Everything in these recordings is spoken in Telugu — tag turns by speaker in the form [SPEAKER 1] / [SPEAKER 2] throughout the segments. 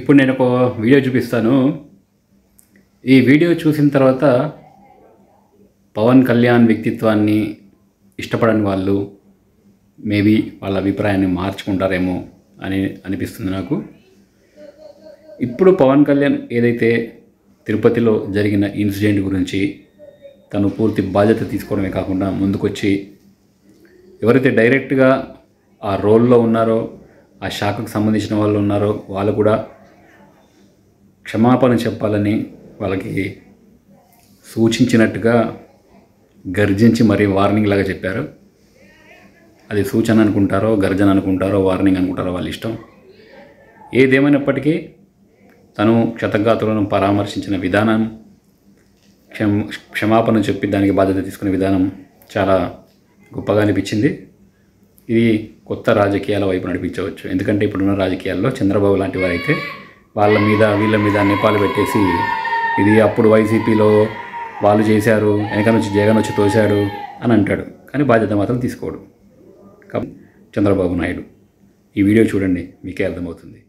[SPEAKER 1] ఇప్పుడు నేను ఒక వీడియో చూపిస్తాను. ఈ వీడియో చూసిన తర్వాత పవన్ కళ్యాణ్ వ్యక్తిత్వాన్ని ఇష్టపడని వాళ్ళు మేబీ వాళ్ళ అభిప్రాయాన్ని మార్చుకుంటారేమో అని అనిపిస్తుంది నాకు. ఇప్పుడు పవన్ కళ్యాణ్ ఏదైతే తిరుపతిలో జరిగిన ఇన్సిడెంట్ గురించి తను పూర్తి బాధ్యత తీసుకోవడమే కాకుండా ముందుకొచ్చి ఎవరైతే డైరెక్ట్గా ఆ రోల్లో ఉన్నారో, ఆ శాఖకు సంబంధించిన వాళ్ళు ఉన్నారో వాళ్ళు కూడా క్షమాపణ చెప్పాలని వాళ్ళకి సూచించినట్టుగా గర్జించి మరీ వార్నింగ్ లాగా చెప్పారు. అది సూచన అనుకుంటారో, గర్జన అనుకుంటారో, వార్నింగ్ అనుకుంటారో వాళ్ళ ఇష్టం. ఏదేమైనప్పటికీ తను క్షతగాతులను పరామర్శించిన విధానం, క్షమాపణ చెప్పి దానికి బాధ్యత తీసుకునే విధానం చాలా గొప్పగా అనిపించింది. ఇది కొత్త రాజకీయాల వైపు నడిపించవచ్చు. ఎందుకంటే ఇప్పుడున్న రాజకీయాల్లో చంద్రబాబు లాంటి వారైతే వాళ్ళ మీద వీళ్ళ మీద నేపాలు పెట్టేసి ఇది అప్పుడు వైసీపీలో వాళ్ళు చేశారు, వెనక నుంచి జగన్ వచ్చి తోశాడు అని అంటాడు, కానీ బాధ్యత మాత్రం తీసుకోడు. కాబట్టి చంద్రబాబు నాయుడు ఈ వీడియో చూడండి, మీకే అర్థమవుతుంది.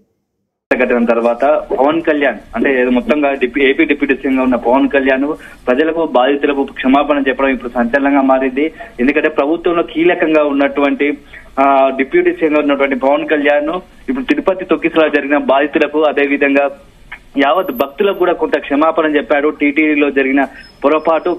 [SPEAKER 2] ఘటన తర్వాత పవన్ కళ్యాణ్ అంటే మొత్తంగా ఏపీ డిప్యూటీ సీఎం గా ఉన్న పవన్ కళ్యాణ్ ప్రజలకు, బాధితులకు క్షమాపణ చెప్పడం ఇప్పుడు సంచలనంగా మారింది. ఎందుకంటే ప్రభుత్వంలో కీలకంగా ఉన్నటువంటి డిప్యూటీ సీఎం గా ఉన్నటువంటి పవన్ కళ్యాణ్ ఇప్పుడు తిరుపతి తొక్కిసలా జరిగిన బాధితులకు, అదేవిధంగా యావత్ భక్తులకు కూడా కొంత క్షమాపణ చెప్పాడు. టీటీడీలో జరిగిన పొరపాటు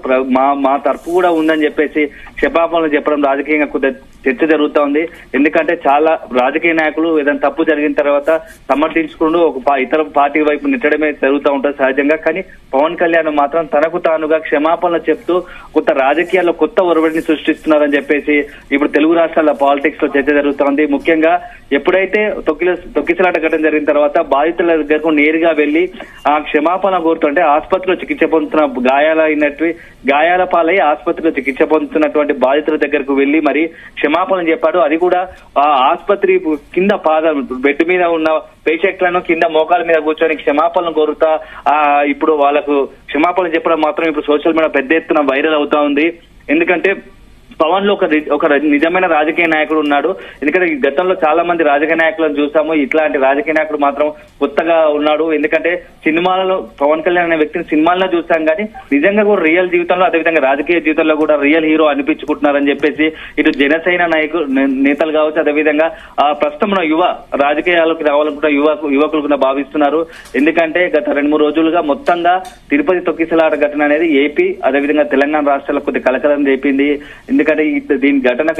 [SPEAKER 2] మా తరపు కూడా ఉందని చెప్పేసి క్షమాపణలు చెప్పడం రాజకీయంగా కొంత చర్చ జరుగుతూ ఉంది. ఎందుకంటే చాలా రాజకీయ నాయకులు ఏదైనా తప్పు జరిగిన తర్వాత సమర్థించుకుంటూ ఒక ఇతర పార్టీ వైపు నెట్టడమే జరుగుతూ ఉంటుంది సహజంగా. కానీ పవన్ కళ్యాణ్ మాత్రం తనకు తానుగా క్షమాపణలు చెప్తూ కొత్త రాజకీయాల్లో కొత్త ఒరవడిని సృష్టిస్తున్నారని చెప్పేసి ఇప్పుడు తెలుగు రాష్ట్రాల పాలిటిక్స్ లో చర్చ జరుగుతోంది. ముఖ్యంగా ఎప్పుడైతే తొక్కిసలాట ఘటన జరిగిన తర్వాత బాధితుల దగ్గరకు నేరుగా వెళ్లి ఆ క్షమాపణ కోరుతుంటే ఆసుపత్రిలో చికిత్స పొందుతున్న గాయాల పాలై ఆసుపత్రిలో చికిత్స పొందుతున్నటువంటి బాధితుల దగ్గరకు వెళ్లి మరి క్షమాపణ చెప్పాడు. అది కూడా ఆ ఆసుపత్రి కింద బెడ్ మీద ఉన్న పేషెంట్లను కింద మోకాల మీద కూర్చొని క్షమాపణలు కోరుతా ఇప్పుడు వాళ్ళకు క్షమాపణ చెప్పడం మాత్రం ఇప్పుడు సోషల్ మీడియా పెద్ద ఎత్తున వైరల్ అవుతా ఉంది. ఎందుకంటే పవన్ లో ఒక నిజమైన రాజకీయ నాయకుడు ఉన్నాడు. ఎందుకంటే గతంలో చాలా మంది రాజకీయ నాయకులను చూసాము, ఇట్లాంటి రాజకీయ నాయకుడు మాత్రం కొత్తగా ఉన్నాడు. ఎందుకంటే సినిమాలలో పవన్ కళ్యాణ్ అనే వ్యక్తిని సినిమాల్లో చూసాం, కానీ నిజంగా కూడా రియల్ జీవితంలో, అదేవిధంగా రాజకీయ జీవితంలో కూడా రియల్ హీరో అనిపించుకుంటున్నారని చెప్పేసి ఇటు జనసేన నేతలు కావచ్చు, అదేవిధంగా ప్రస్తుతం యువ రాజకీయాలకు రావాలనుకుంటున్న యువకులు భావిస్తున్నారు. ఎందుకంటే గత 2-3 రోజులుగా మొత్తంగా తిరుపతి తొక్కిసలాట ఘటన అనేది ఏపీ అదేవిధంగా తెలంగాణ రాష్ట్రాలకు కొద్ది కలకలం రేపింది. ఎందుకంటే దీని ఘటన